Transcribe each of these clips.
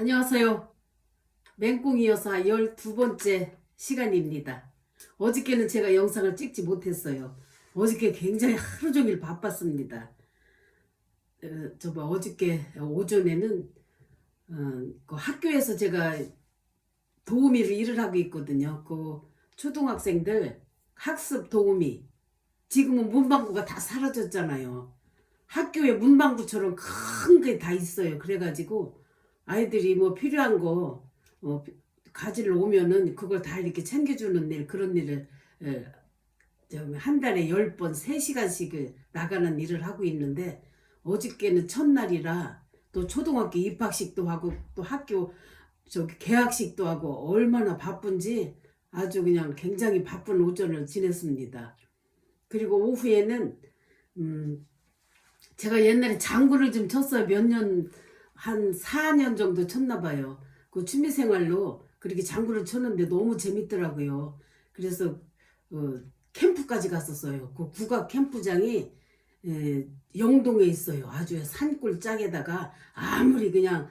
안녕하세요. 맹꽁이 여사 12번째 시간입니다. 어저께는 제가 영상을 찍지 못했어요. 어저께 굉장히 하루 종일 바빴습니다. 어저께 오전에는 그 학교에서 제가 도우미를 일을 하고 있거든요. 그 초등학생들 학습 도우미. 지금은 문방구가 다 사라졌잖아요. 학교에 문방구처럼 큰 게 다 있어요. 그래가지고 아이들이 뭐 필요한 거 가지러 오면은 그걸 다 이렇게 챙겨주는 일, 그런 일을 한 달에 10번 3시간씩 나가는 일을 하고 있는데, 어저께는 첫날이라 또 초등학교 입학식도 하고 또 학교 개학식도 하고 얼마나 바쁜지 아주 그냥 굉장히 바쁜 오전을 지냈습니다. 그리고 오후에는 제가 옛날에 장구를 좀 쳤어요. 한 4년 정도 쳤나 봐요. 그 취미생활로 그렇게 장구를 쳤는데 너무 재밌더라고요. 그래서 캠프까지 갔었어요. 그 국악 캠프장이 영동에 있어요. 아주 산골 짝에다가 아무리 그냥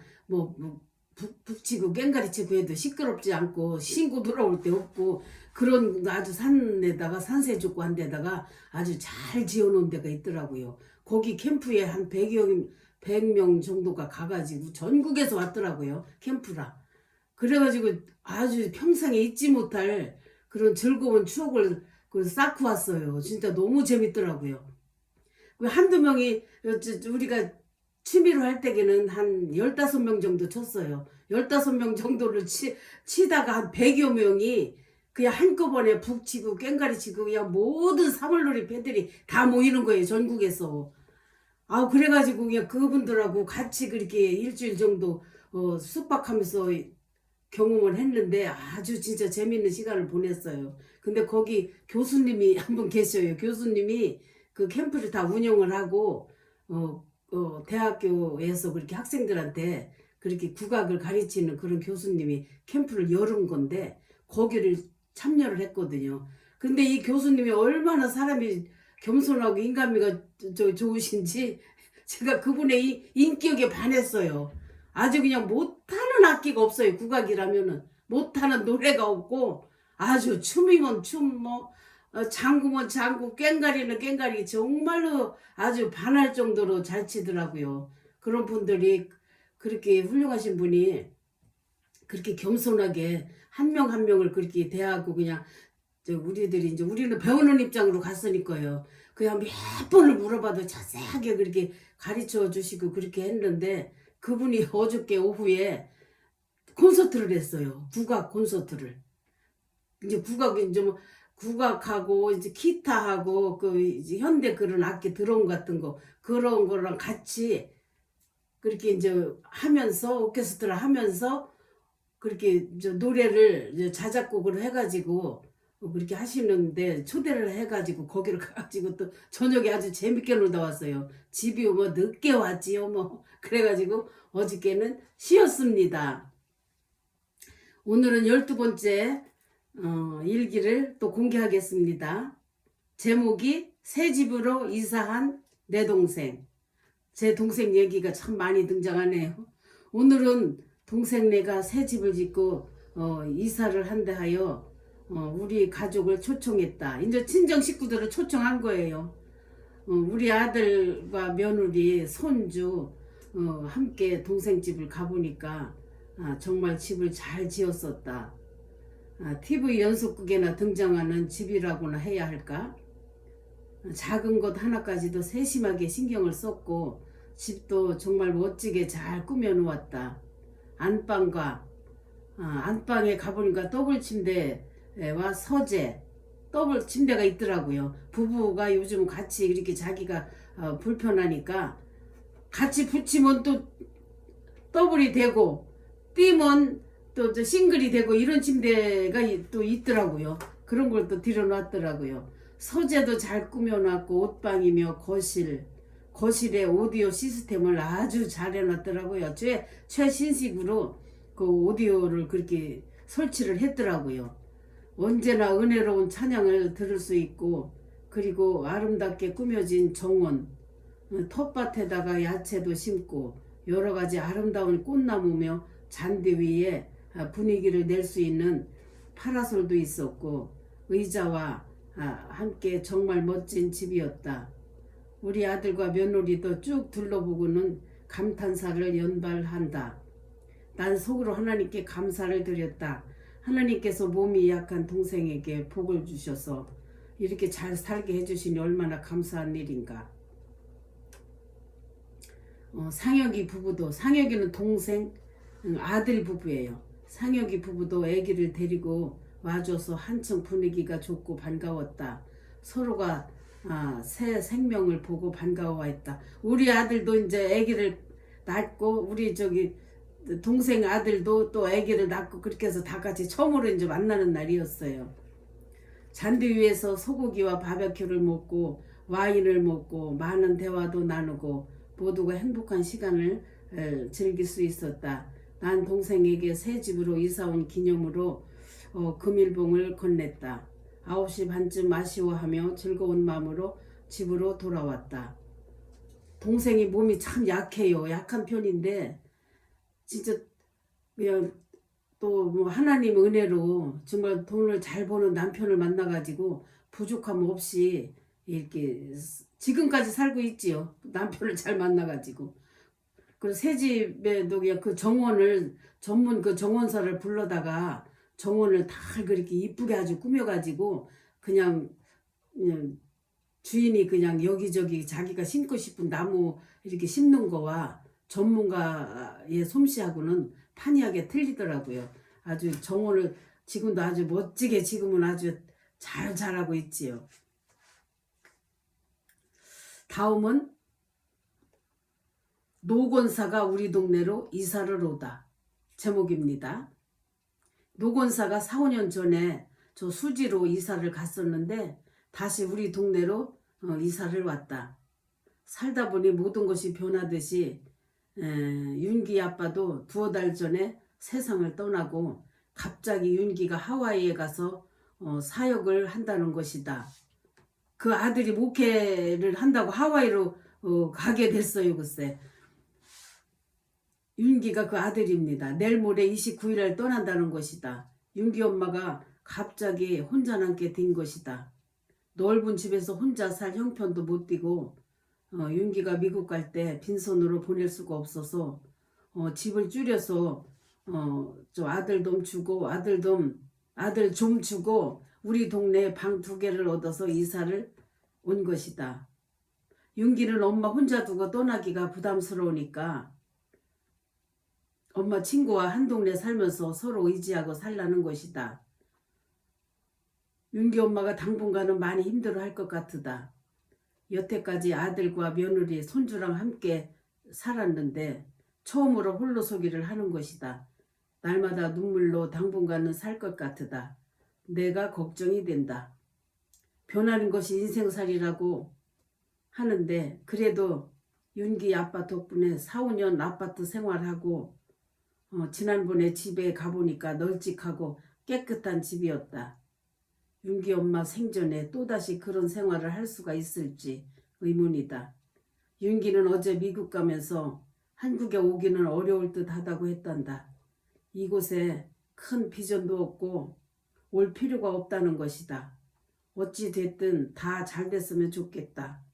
북치고 깽가리치고 해도 시끄럽지 않고 신고 돌아올 데 없고, 그런 아주 산에다가 산세 좋고 한 데다가 아주 잘 지어놓은 데가 있더라고요. 거기 캠프에 한 100명 정도가 가가지고 전국에서 왔더라고요. 캠프라. 그래가지고 아주 평생에 잊지 못할 그런 즐거운 추억을 쌓고 왔어요. 진짜 너무 재밌더라고요. 한두 명이 우리가 취미로 할 때에는 한 15명 정도 쳤어요. 15명 정도를 치다가 한 100여 명이 그냥 한꺼번에 북치고 깽가리치고 그냥 모든 사물놀이 팬들이 다 모이는 거예요. 전국에서. 그래가지고 그냥 그분들하고 같이 그렇게 일주일 정도 숙박하면서 경험을 했는데 아주 진짜 재밌는 시간을 보냈어요. 근데 거기 교수님이 한 분 계셔요. 교수님이 그 캠프를 다 운영을 하고 대학교에서 그렇게 학생들한테 그렇게 국악을 가르치는 그런 교수님이 캠프를 열은 건데 거기를 참여를 했거든요. 근데 이 교수님이 얼마나 사람이 겸손하고 인간미가 좋으신지 제가 그분의 이 인격에 반했어요. 아주 그냥 못하는 악기가 없어요. 국악이라면은 못하는 노래가 없고 아주 춤이면 춤, 장구면 장구, 꽹가리는 꽹가리, 정말로 아주 반할 정도로 잘 치더라고요. 그런 분들이, 그렇게 훌륭하신 분이 그렇게 겸손하게 한 명 한 명을 그렇게 대하고 그냥 우리는 배우는 입장으로 갔으니까요. 그냥 몇 번을 물어봐도 자세하게 그렇게 가르쳐 주시고 그렇게 했는데, 그분이 어저께 오후에 콘서트를 했어요. 국악 콘서트를. 이제 국악하고 이제 기타하고 이제 현대 그런 악기 드럼 같은 거, 그런 거랑 같이 그렇게 이제 하면서 오케스트라 하면서 그렇게 이제 노래를 이제 자작곡을 해가지고 그렇게 하시는데, 초대를 해가지고 거기를 가가지고 또 저녁에 아주 재밌게 놀다 왔어요. 집이 늦게 왔지요. 그래가지고 어저께는 쉬었습니다. 오늘은 12번째 일기를 또 공개하겠습니다. 제목이 새 집으로 이사한 내 동생. 제 동생 얘기가 참 많이 등장하네요. 오늘은 동생네가 새 집을 짓고 이사를 한다 하여 우리 가족을 초청했다. 이제 친정 식구들을 초청한 거예요. 우리 아들과 며느리, 손주 함께 동생 집을 가보니까 정말 집을 잘 지었었다. TV 연속극에나 등장하는 집이라고나 해야 할까? 작은 것 하나까지도 세심하게 신경을 썼고 집도 정말 멋지게 잘 꾸며놓았다. 안방에 가보니까 더블 침대와 서재, 더블 침대가 있더라고요. 부부가 요즘 같이 이렇게 자기가 불편하니까 같이 붙이면 또 더블이 되고 띄면 또 싱글이 되고 이런 침대가 또 있더라고요. 그런 걸 또 들여놨더라고요. 서재도 잘 꾸며놨고 옷방이며 거실에 오디오 시스템을 아주 잘 해놨더라고요. 최신식으로 그 오디오를 그렇게 설치를 했더라고요. 언제나 은혜로운 찬양을 들을 수 있고, 그리고 아름답게 꾸며진 정원, 텃밭에다가 야채도 심고 여러 가지 아름다운 꽃나무며 잔디 위에 분위기를 낼 수 있는 파라솔도 있었고 의자와 함께 정말 멋진 집이었다. 우리 아들과 며느리도 쭉 둘러보고는 감탄사를 연발한다. 난 속으로 하나님께 감사를 드렸다. 하나님께서 몸이 약한 동생에게 복을 주셔서 이렇게 잘 살게 해주시니 얼마나 감사한 일인가. 상혁이 부부도, 상혁이는 동생 아들 부부예요. 상혁이 부부도 아기를 데리고 와줘서 한층 분위기가 좋고 반가웠다. 서로가 새 생명을 보고 반가워했다. 우리 아들도 이제 아기를 낳고 우리 저기 동생 아들도 또 아기를 낳고 그렇게 해서 다 같이 처음으로 이제 만나는 날이었어요. 잔디 위에서 소고기와 바베큐를 먹고 와인을 먹고 많은 대화도 나누고 모두가 행복한 시간을 즐길 수 있었다. 난 동생에게 새 집으로 이사온 기념으로 금일봉을 건넸다. 9시 반쯤 아쉬워하며 즐거운 마음으로 집으로 돌아왔다. 동생이 몸이 참 약해요. 약한 편인데 진짜 그냥 또 뭐 하나님 은혜로 정말 돈을 잘 버는 남편을 만나가지고 부족함 없이 이렇게 지금까지 살고 있지요. 남편을 잘 만나가지고. 그리고 새 집에도 그냥 그 정원을 전문 그 정원사를 불러다가 정원을 다 그렇게 이쁘게 아주 꾸며가지고 그냥 주인이 그냥 여기저기 자기가 심고 싶은 나무 이렇게 심는 거와 전문가의 솜씨하고는 판이하게 틀리더라고요. 아주 정원을 지금도 아주 멋지게 지금은 아주 잘 자라고 있지요. 다음은 노건사가 우리 동네로 이사를 오다 제목입니다. 노건사가 4, 5년 전에 저 수지로 이사를 갔었는데 다시 우리 동네로 이사를 왔다. 살다 보니 모든 것이 변하듯이 윤기 아빠도 2달 전에 세상을 떠나고 갑자기 윤기가 하와이에 가서 사역을 한다는 것이다. 그 아들이 목회를 한다고 하와이로 가게 됐어요. 글쎄. 윤기가 그 아들입니다. 내일 모레 29일날 떠난다는 것이다. 윤기 엄마가 갑자기 혼자 남게 된 것이다. 넓은 집에서 혼자 살 형편도 못 띄고 윤기가 미국 갈 때 빈손으로 보낼 수가 없어서 집을 줄여서 저 아들 좀 주고 우리 동네에 방 2개를 얻어서 이사를 온 것이다. 윤기는 엄마 혼자 두고 떠나기가 부담스러우니까 엄마 친구와 한 동네 살면서 서로 의지하고 살라는 것이다. 윤기 엄마가 당분간은 많이 힘들어할 것 같으다. 여태까지 아들과 며느리, 손주랑 함께 살았는데 처음으로 홀로서기를 하는 것이다. 날마다 눈물로 당분간은 살 것 같으다. 내가 걱정이 된다. 변하는 것이 인생살이라고 하는데 그래도 윤기 아빠 덕분에 4, 5년 아파트 생활하고 지난번에 집에 가보니까 널찍하고 깨끗한 집이었다. 윤기 엄마 생전에 또다시 그런 생활을 할 수가 있을지 의문이다. 윤기는 어제 미국 가면서 한국에 오기는 어려울 듯 하다고 했단다. 이곳에 큰 비전도 없고 올 필요가 없다는 것이다. 어찌 됐든 다 잘 됐으면 좋겠다.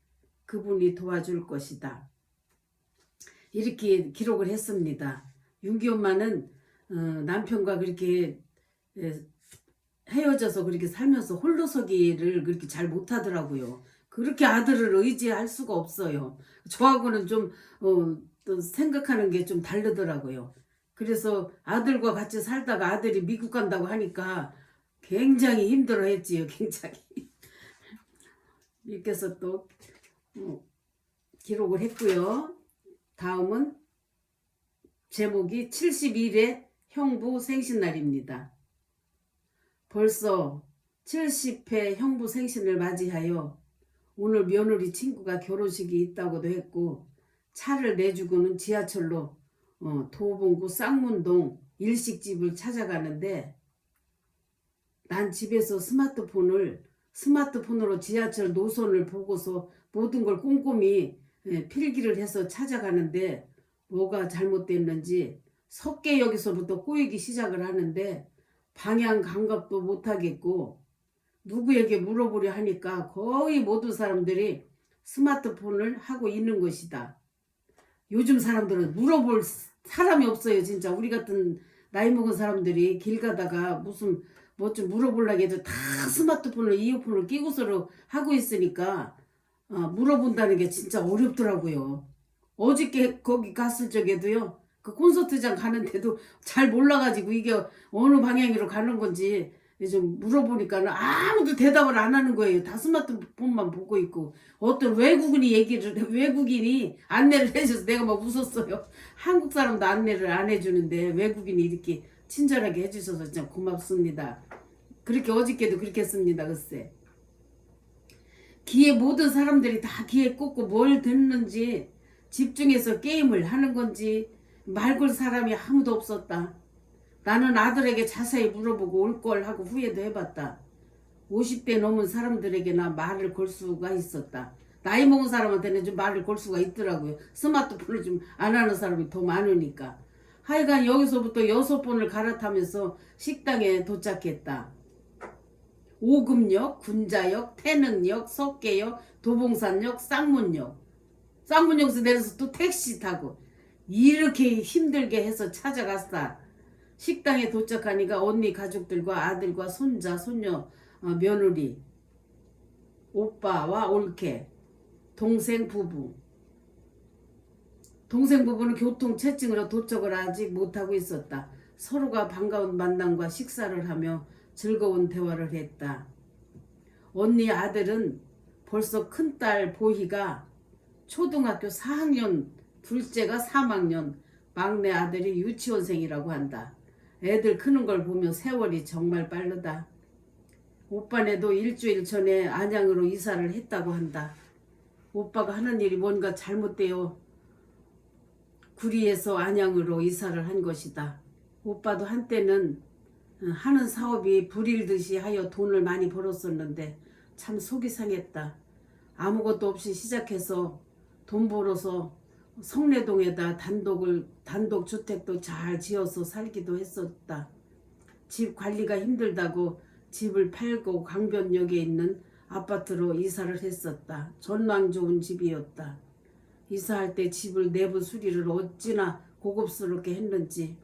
그분이 도와줄 것이다. 이렇게 기록을 했습니다. 윤기 엄마는 남편과 그렇게 헤어져서 그렇게 살면서 홀로서기를 그렇게 잘 못하더라고요. 그렇게 아들을 의지할 수가 없어요. 저하고는 좀 또 생각하는 게 좀 다르더라고요. 그래서 아들과 같이 살다가 아들이 미국 간다고 하니까 굉장히 힘들어했지요. 굉장히. 이렇게 해서 또 기록을 했고요. 다음은 제목이 71회 형부 생신날입니다. 벌써 70회 형부 생신을 맞이하여 오늘 며느리 친구가 결혼식이 있다고도 했고 차를 내주고는 지하철로 도봉구 쌍문동 일식집을 찾아가는데 난 집에서 스마트폰으로 지하철 노선을 보고서 모든 걸 꼼꼼히 필기를 해서 찾아가는데 뭐가 잘못됐는지 석계역에서부터 꼬이기 시작을 하는데 방향 감각도 못하겠고 누구에게 물어보려 하니까 거의 모든 사람들이 스마트폰을 하고 있는 것이다. 요즘 사람들은 물어볼 사람이 없어요. 진짜 우리 같은 나이 먹은 사람들이 길 가다가 무슨 뭐 좀 물어보려고 해도 다 스마트폰을 이어폰을 끼고서 하고 있으니까 물어본다는 게 진짜 어렵더라고요. 어저께 거기 갔을 적에도요. 그 콘서트장 가는데도 잘 몰라가지고 이게 어느 방향으로 가는 건지 좀 물어보니까는 아무도 대답을 안 하는 거예요. 다 스마트폰만 보고 있고 어떤 외국인이 안내를 해줘서 내가 막 웃었어요. 한국 사람도 안내를 안 해주는데 외국인이 이렇게 친절하게 해주셔서 진짜 고맙습니다. 그렇게 어저께도 그렇게 했습니다. 글쎄 귀에 모든 사람들이 다 귀에 꽂고 뭘 듣는지 집중해서 게임을 하는 건지 말 걸 사람이 아무도 없었다. 나는 아들에게 자세히 물어보고 올 걸 하고 후회도 해봤다. 50대 넘은 사람들에게나 말을 걸 수가 있었다. 나이 먹은 사람한테는 좀 말을 걸 수가 있더라고요. 스마트폰을 좀 안 하는 사람이 더 많으니까. 하여간 여기서부터 6번을 갈아타면서 식당에 도착했다. 오금역, 군자역, 태능역, 석계역, 도봉산역, 쌍문역. 쌍문역에서 내려서 또 택시 타고 이렇게 힘들게 해서 찾아갔다. 식당에 도착하니까 언니 가족들과 아들과 손자, 손녀, 며느리, 오빠와 올케, 동생 부부. 동생 부부는 교통체증으로 도착을 아직 못하고 있었다. 서로가 반가운 만남과 식사를 하며 즐거운 대화를 했다. 언니 아들은 벌써 큰딸 보희가 초등학교 4학년, 둘째가 3학년, 막내 아들이 유치원생이라고 한다. 애들 크는 걸 보면 세월이 정말 빠르다. 오빠네도 일주일 전에 안양으로 이사를 했다고 한다. 오빠가 하는 일이 뭔가 잘못되어 구리에서 안양으로 이사를 한 것이다. 오빠도 한때는 하는 사업이 불일듯이 하여 돈을 많이 벌었었는데 참 속이 상했다. 아무것도 없이 시작해서 돈 벌어서 성내동에다 단독 주택도 잘 지어서 살기도 했었다. 집 관리가 힘들다고 집을 팔고 강변역에 있는 아파트로 이사를 했었다. 전망 좋은 집이었다. 이사할 때 집을 내부 수리를 어찌나 고급스럽게 했는지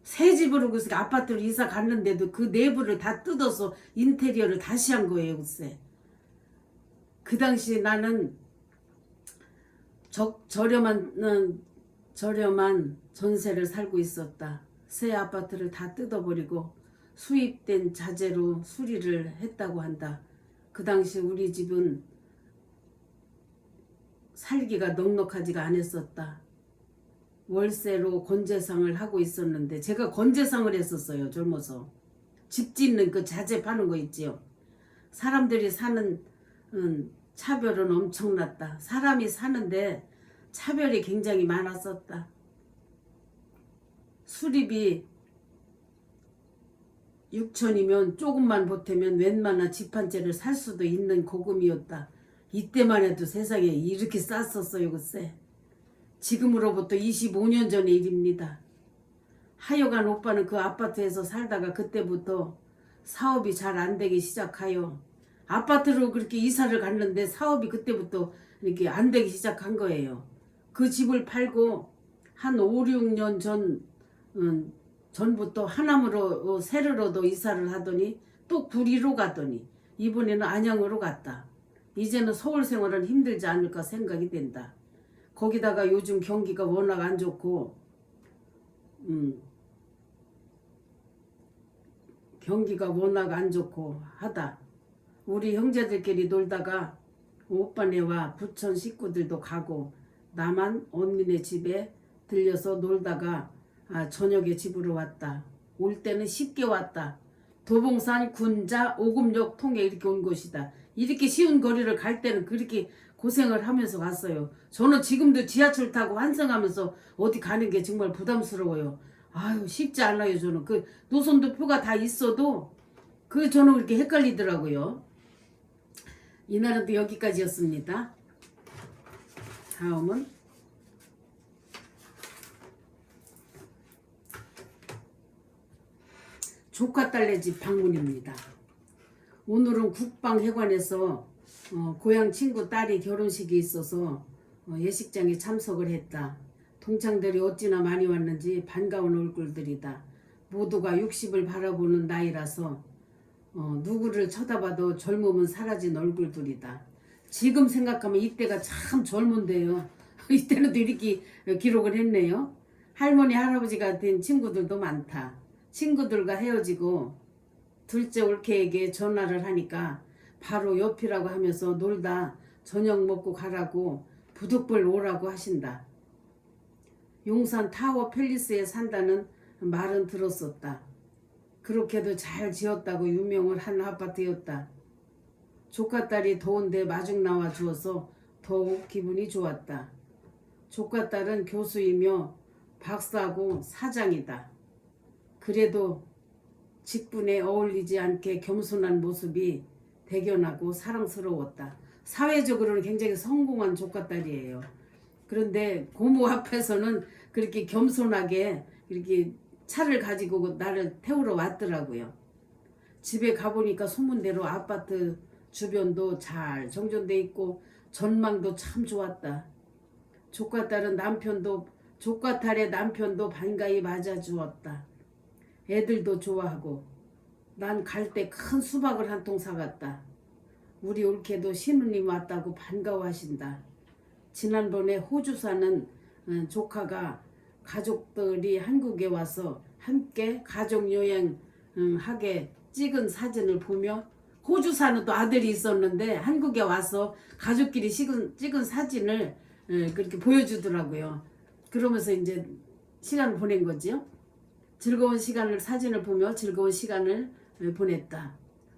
새 집으로 그 아파트로 이사 갔는데도 그 내부를 다 뜯어서 인테리어를 다시 한 거예요. 글쎄. 그 당시 나는 저렴한 전세를 살고 있었다. 새 아파트를 다 뜯어버리고 수입된 자재로 수리를 했다고 한다. 그 당시 우리 집은 살기가 넉넉하지가 않았었다. 월세로 건재상을 하고 있었는데 제가 건재상을 했었어요. 젊어서. 집 짓는 그 자재 파는 거 있지요. 사람들이 사는 차별은 엄청났다. 사람이 사는데 차별이 굉장히 많았었다. 수리비 6천이면 조금만 보태면 웬만한 집 한 채를 살 수도 있는 고금이었다. 이때만 해도 세상에 이렇게 쌌었어요. 글쎄. 지금으로부터 25년 전의 일입니다. 하여간 오빠는 그 아파트에서 살다가 그때부터 사업이 잘 안 되기 시작하여 아파트로 그렇게 이사를 갔는데 사업이 그때부터 이렇게 안 되기 시작한 거예요. 그 집을 팔고 한 5, 6년 전부터 하남으로 세르로도 이사를 하더니 또 구리로 가더니 이번에는 안양으로 갔다. 이제는 서울 생활은 힘들지 않을까 생각이 된다. 거기다가 요즘 경기가 워낙 안 좋고 경기가 워낙 안 좋고 하다. 우리 형제들끼리 놀다가 오빠네와 부천 식구들도 가고 나만 언니네 집에 들려서 놀다가 저녁에 집으로 왔다. 올 때는 쉽게 왔다. 도봉산, 군자, 오금역 통해 이렇게 온 곳이다. 이렇게 쉬운 거리를 갈 때는 그렇게 고생을 하면서 갔어요. 저는 지금도 지하철 타고 환승하면서 어디 가는 게 정말 부담스러워요. 아유 쉽지 않아요. 저는 그 노선도 표가 다 있어도 저는 그렇게 헷갈리더라고요. 이날은 또 여기까지였습니다. 다음은 조카 딸네 집 방문입니다. 오늘은 국방회관에서 고향 친구 딸이 결혼식이 있어서 예식장에 참석을 했다. 동창들이 어찌나 많이 왔는지 반가운 얼굴들이다. 모두가 60을 바라보는 나이라서 누구를 쳐다봐도 젊음은 사라진 얼굴들이다. 지금 생각하면 이때가 참 젊은데요. 이때는 또 이렇게 기록을 했네요. 할머니 할아버지가 된 친구들도 많다. 친구들과 헤어지고 둘째 올케에게 전화를 하니까 바로 옆이라고 하면서 놀다 저녁 먹고 가라고 부득불 오라고 하신다. 용산 타워 팰리스에 산다는 말은 들었었다. 그렇게도 잘 지었다고 유명을 한 아파트였다. 조카딸이 더운데 마중 나와 주어서 더욱 기분이 좋았다. 조카딸은 교수이며 박사고 사장이다. 그래도 직분에 어울리지 않게 겸손한 모습이 대견하고 사랑스러웠다. 사회적으로는 굉장히 성공한 조카딸이에요. 그런데 고모 앞에서는 그렇게 겸손하게 이렇게 차를 가지고 나를 태우러 왔더라고요. 집에 가보니까 소문대로 아파트 주변도 잘 정돈돼 있고 전망도 참 좋았다. 조카딸의 남편도 반가이 맞아주었다. 애들도 좋아하고 난 갈 때 큰 수박을 한 통 사갔다. 우리 올케도 신우님 왔다고 반가워하신다. 지난번에 호주 사는 조카가 가족들이 한국에 와서 함께 가족여행 하게 찍은 사진을 보며 호주 사는 또 아들이 있었는데 한국에 와서 가족끼리 찍은 사진을 그렇게 보여주더라고요. 그러면서 이제 시간을 보낸 거지요. 즐거운 사진을 보며 즐거운 시간을 보냈다.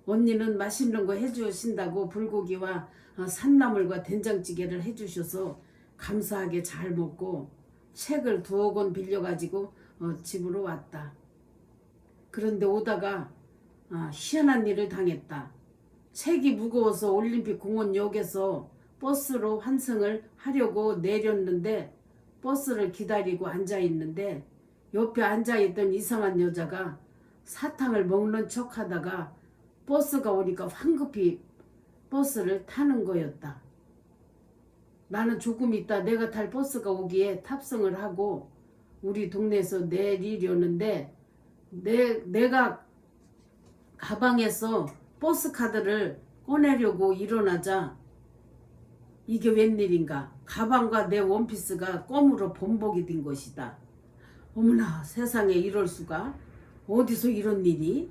언니는 맛있는 거 해주신다고 불고기와 산나물과 된장찌개를 해주셔서 감사하게 잘 먹고 책을 2권 빌려가지고 집으로 왔다. 그런데 오다가 희한한 일을 당했다. 책이 무거워서 올림픽 공원역에서 버스로 환승을 하려고 내렸는데 버스를 기다리고 앉아있는데 옆에 앉아있던 이상한 여자가 사탕을 먹는 척 하다가 버스가 오니까 황급히 버스를 타는 거였다. 나는 조금 있다 내가 탈 버스가 오기에 탑승을 하고 우리 동네에서 내리려는데 내가 가방에서 버스 카드를 꺼내려고 일어나자 이게 웬일인가. 가방과 내 원피스가 껌으로 범벅이 된 것이다. 어머나 세상에 이럴 수가. 어디서 이런 일이?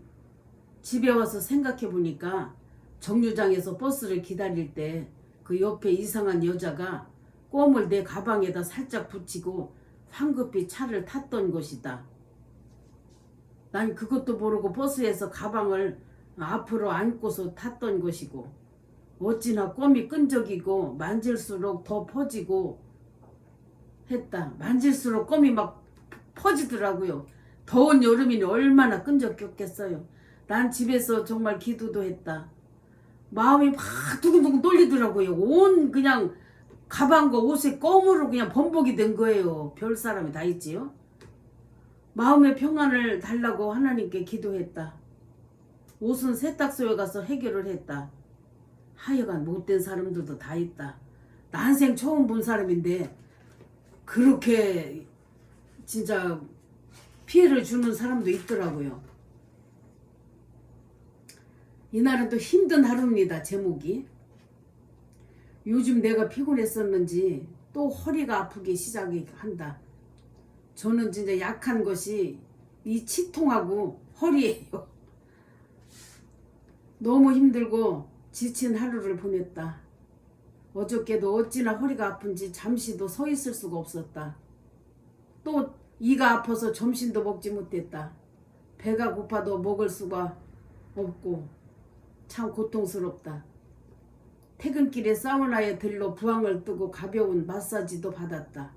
집에 와서 생각해 보니까 정류장에서 버스를 기다릴 때 그 옆에 이상한 여자가 껌을 내 가방에다 살짝 붙이고 황급히 차를 탔던 것이다. 난 그것도 모르고 버스에서 가방을 앞으로 안고서 탔던 것이고 어찌나 껌이 끈적이고 만질수록 더 퍼지고 했다. 만질수록 껌이 막 퍼지더라고요. 더운 여름이니 얼마나 끈적였겠어요. 난 집에서 정말 기도도 했다. 마음이 막 두근두근 떨리더라고요. 온 그냥 가방과 옷에 껌으로 그냥 범벅이 된 거예요. 별 사람이 다 있지요. 마음의 평안을 달라고 하나님께 기도했다. 옷은 세탁소에 가서 해결을 했다. 하여간 못된 사람들도 다 있다. 난생 처음 본 사람인데 그렇게 진짜 피해를 주는 사람도 있더라고요. 이날은 또 힘든 하루입니다. 제목이. 요즘 내가 피곤했었는지 또 허리가 아프기 시작이 한다. 저는 진짜 약한 것이 이 치통하고 허리예요. 너무 힘들고 지친 하루를 보냈다. 어저께도 어찌나 허리가 아픈지 잠시도 서 있을 수가 없었다. 또 이가 아파서 점심도 먹지 못했다. 배가 고파도 먹을 수가 없고 참 고통스럽다. 퇴근길에 사우나에 들러 부항을 뜨고 가벼운 마사지도 받았다.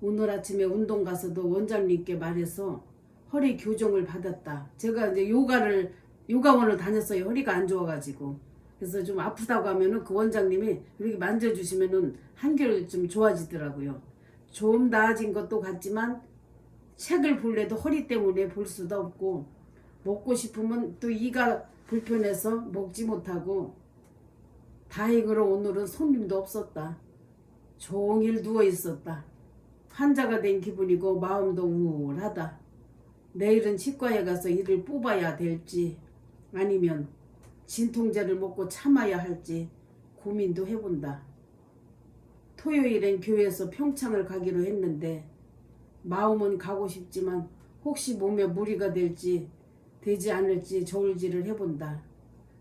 오늘 아침에 운동 가서도 원장님께 말해서 허리 교정을 받았다. 제가 이제 요가원을 다녔어요. 허리가 안 좋아가지고. 그래서 좀 아프다고 하면은 그 원장님이 이렇게 만져주시면은 한결 좀 좋아지더라고요. 좀 나아진 것도 같지만 책을 볼래도 허리 때문에 볼 수도 없고 먹고 싶으면 또 이가 불편해서 먹지 못하고 다행으로 오늘은 손님도 없었다. 종일 누워 있었다. 환자가 된 기분이고 마음도 우울하다. 내일은 치과에 가서 이를 뽑아야 될지 아니면 진통제를 먹고 참아야 할지 고민도 해본다. 토요일엔 교회에서 평창을 가기로 했는데 마음은 가고 싶지만 혹시 몸에 무리가 될지 되지 않을지 저울질을 해본다.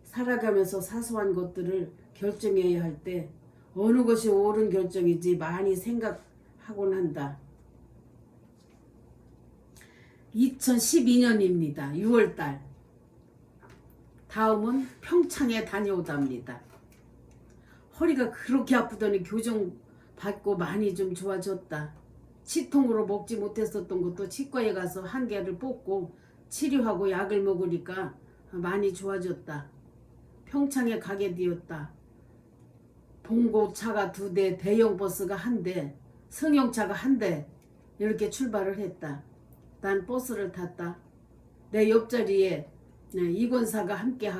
살아가면서 사소한 것들을 결정해야 할 때 어느 것이 옳은 결정인지 많이 생각하곤 한다. 2012년입니다. 6월달. 다음은 평창에 다녀오답니다. 허리가 그렇게 아프더니 교정 받고 많이 좀 좋아졌다. 치통으로 먹지 못했었던 것도 치과에 가서 한 개를 뽑고 치료하고 약을 먹으니까 많이 좋아졌다. 평창에 가게 되었다. 봉고차가 2대, 대형 버스가 1대, 승용차가 1대 이렇게 출발을 했다. 난 버스를 탔다. 내 옆자리에 이권사가 함께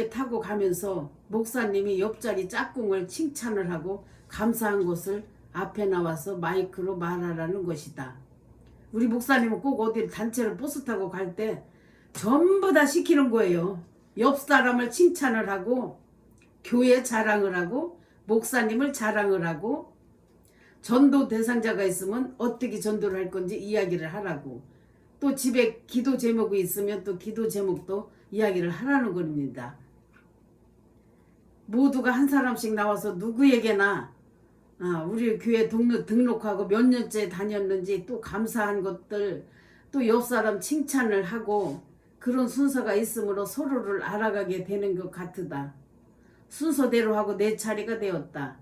타고 가면서 목사님이 옆자리 짝꿍을 칭찬을 하고 감사한 것을 앞에 나와서 마이크로 말하라는 것이다. 우리 목사님은 꼭 어디 단체를 버스 타고 갈 때 전부 다 시키는 거예요. 옆 사람을 칭찬을 하고 교회 자랑을 하고 목사님을 자랑을 하고 전도 대상자가 있으면 어떻게 전도를 할 건지 이야기를 하라고, 또 집에 기도 제목이 있으면 또 기도 제목도 이야기를 하라는 겁니다. 모두가 한 사람씩 나와서 누구에게나 우리 교회 등록하고 몇 년째 다녔는지 또 감사한 것들, 또 옆 사람 칭찬을 하고 그런 순서가 있으므로 서로를 알아가게 되는 것 같으다. 순서대로 하고 내 차례가 되었다.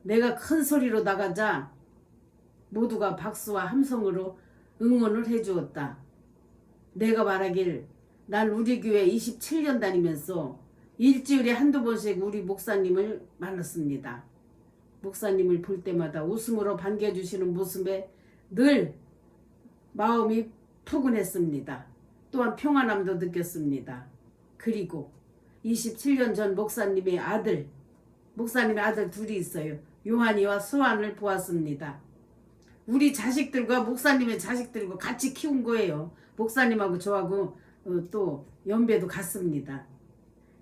내가 큰 소리로 나가자 모두가 박수와 함성으로 응원을 해주었다. 내가 말하길 난 우리 교회 27년 다니면서 일주일에 한두 번씩 우리 목사님을 만났습니다. 목사님을 볼 때마다 웃음으로 반겨주시는 모습에 늘 마음이 푸근했습니다. 또한 평안함도 느꼈습니다. 그리고 27년 전 목사님의 아들 둘이 있어요. 요한이와 수환을 보았습니다. 우리 자식들과 목사님의 자식들과 같이 키운 거예요. 목사님하고 저하고 또 연배도 같습니다.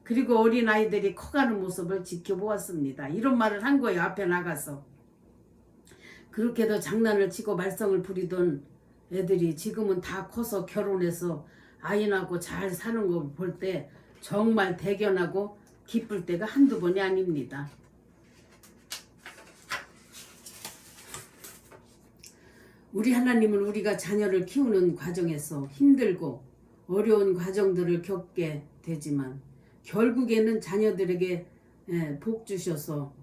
그리고 어린아이들이 커가는 모습을 지켜보았습니다. 이런 말을 한 거예요. 앞에 나가서. 그렇게도 장난을 치고 말썽을 부리던 애들이 지금은 다 커서 결혼해서 아이 낳고 잘 사는 거 볼 때 정말 대견하고 기쁠 때가 한두 번이 아닙니다. 우리 하나님은 우리가 자녀를 키우는 과정에서 힘들고 어려운 과정들을 겪게 되지만 결국에는 자녀들에게 복 주셔서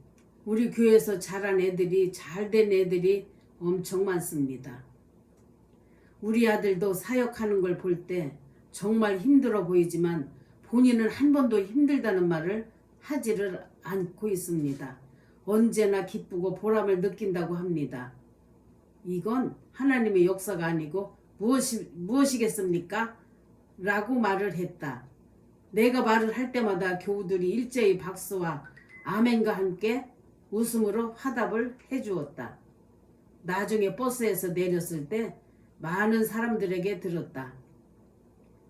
우리 교회에서 자란 애들이, 잘된 애들이 엄청 많습니다. 우리 아들도 사역하는 걸 볼 때 정말 힘들어 보이지만 본인은 한 번도 힘들다는 말을 하지를 않고 있습니다. 언제나 기쁘고 보람을 느낀다고 합니다. 이건 하나님의 역사가 아니고 무엇이겠습니까? 라고 말을 했다. 내가 말을 할 때마다 교우들이 일제히 박수와 아멘과 함께 웃음으로 화답을 해주었다. 나중에 버스에서 내렸을 때 많은 사람들에게 들었다.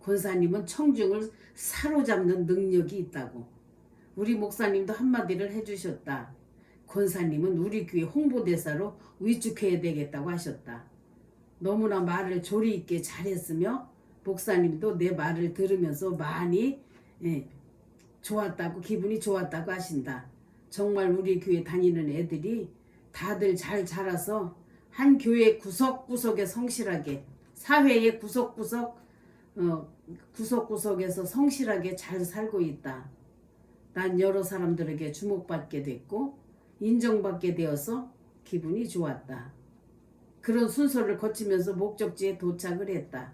권사님은 청중을 사로잡는 능력이 있다고. 우리 목사님도 한마디를 해주셨다. 권사님은 우리 교회 홍보대사로 위축해야 되겠다고 하셨다. 너무나 말을 조리 있게 잘했으며 목사님도 내 말을 들으면서 많이 좋았다고, 기분이 좋았다고 하신다. 정말 우리 교회 다니는 애들이 다들 잘 자라서 한 교회 구석구석에 성실하게, 사회의 구석구석에서 성실하게 잘 살고 있다. 난 여러 사람들에게 주목받게 됐고 인정받게 되어서 기분이 좋았다. 그런 순서를 거치면서 목적지에 도착을 했다.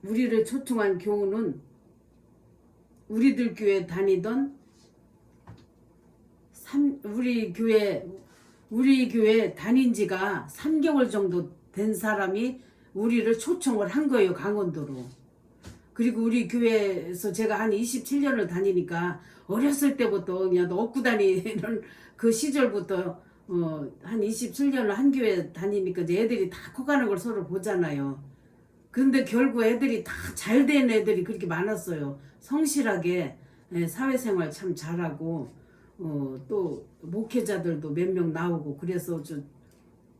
우리를 초청한 교우는 우리들 교회 다니던 우리 교회 다닌 지가 3개월 정도 된 사람이 우리를 초청을 한 거예요, 강원도로. 그리고 우리 교회에서 제가 한 27년을 다니니까 어렸을 때부터 그냥 업고 다니는 그 시절부터 한 27년을 한 교회 다니니까 이제 애들이 다 커가는 걸 서로 보잖아요. 근데 결국 애들이 다 잘된 애들이 그렇게 많았어요. 성실하게 사회생활 참 잘하고 또 목회자들도 몇 명 나오고 그래서 좀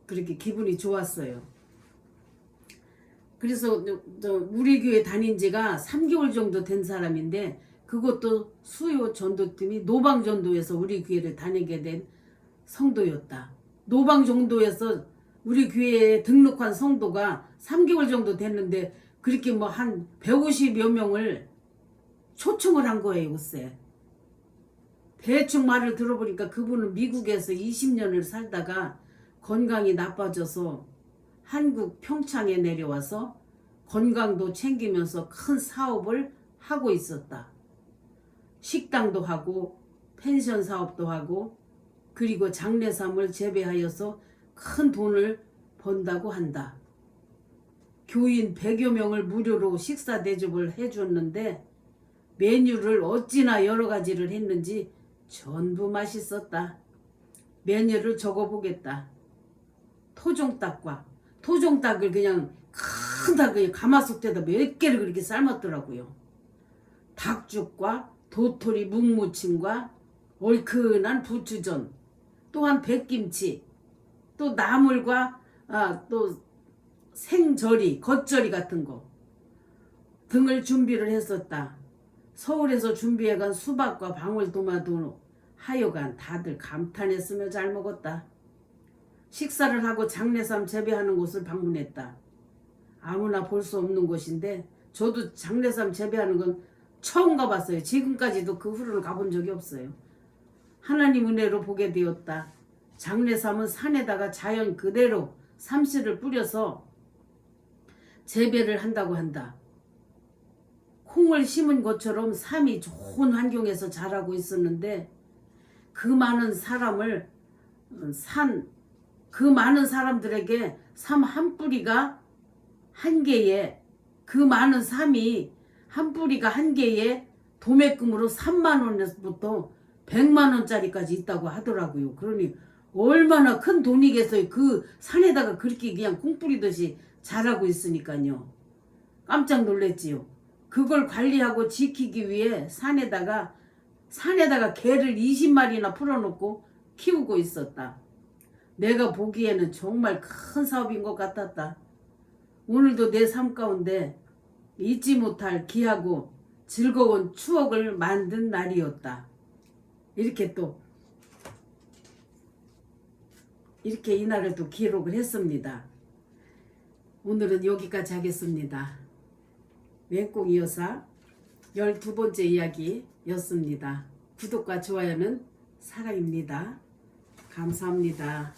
그렇게 기분이 좋았어요. 그래서 우리 교회 다닌 지가 3개월 정도 된 사람인데 그것도 수요 전도팀이 노방전도에서 우리 교회를 다니게 된 성도였다. 노방전도에서 우리 교회에 등록한 성도가 3개월 정도 됐는데 그렇게 뭐 한 150여 명을 초청을 한 거예요, 글쎄. 대충 말을 들어보니까 그분은 미국에서 20년을 살다가 건강이 나빠져서 한국 평창에 내려와서 건강도 챙기면서 큰 사업을 하고 있었다. 식당도 하고 펜션 사업도 하고 그리고 장례삼을 재배하여서 큰 돈을 번다고 한다. 교인 100여 명을 무료로 식사 대접을 해줬는데 메뉴를 어찌나 여러 가지를 했는지 전부 맛있었다. 메뉴를 적어보겠다. 토종닭을 그냥 큰 닭을 가마솥에다 몇 개를 그렇게 삶았더라고요. 닭죽과 도토리 묵무침과 얼큰한 부추전, 또한 백김치, 또 나물과 또 생저리, 겉절이 같은 거 등을 준비를 했었다. 서울에서 준비해간 수박과 방울토마토 하여간 다들 감탄했으며 잘 먹었다. 식사를 하고 장례삼 재배하는 곳을 방문했다. 아무나 볼 수 없는 곳인데 저도 장례삼 재배하는 건 처음 가봤어요. 지금까지도 그 후로는 가본 적이 없어요. 하나님 은혜로 보게 되었다. 장례삼은 산에다가 자연 그대로 삼씨를 뿌려서 재배를 한다고 한다. 콩을 심은 것처럼 삼이 좋은 환경에서 자라고 있었는데 그 많은 사람들에게 삼 한 뿌리가 한 개에 그 많은 삼이 한 뿌리가 한 개에 도매금으로 3만 원에서부터 100만 원짜리까지 있다고 하더라고요. 그러니 얼마나 큰 돈이겠어요. 그 산에다가 그렇게 그냥 콩 뿌리듯이 자라고 있으니까요. 깜짝 놀랐지요. 그걸 관리하고 지키기 위해 산에다가 개를 20마리나 풀어놓고 키우고 있었다. 내가 보기에는 정말 큰 사업인 것 같았다. 오늘도 내 삶 가운데 잊지 못할 귀하고 즐거운 추억을 만든 날이었다. 이렇게 이 날을 또 기록을 했습니다. 오늘은 여기까지 하겠습니다. 맹꽁이 여사 12번째 이야기였습니다. 구독과 좋아요는 사랑입니다. 감사합니다.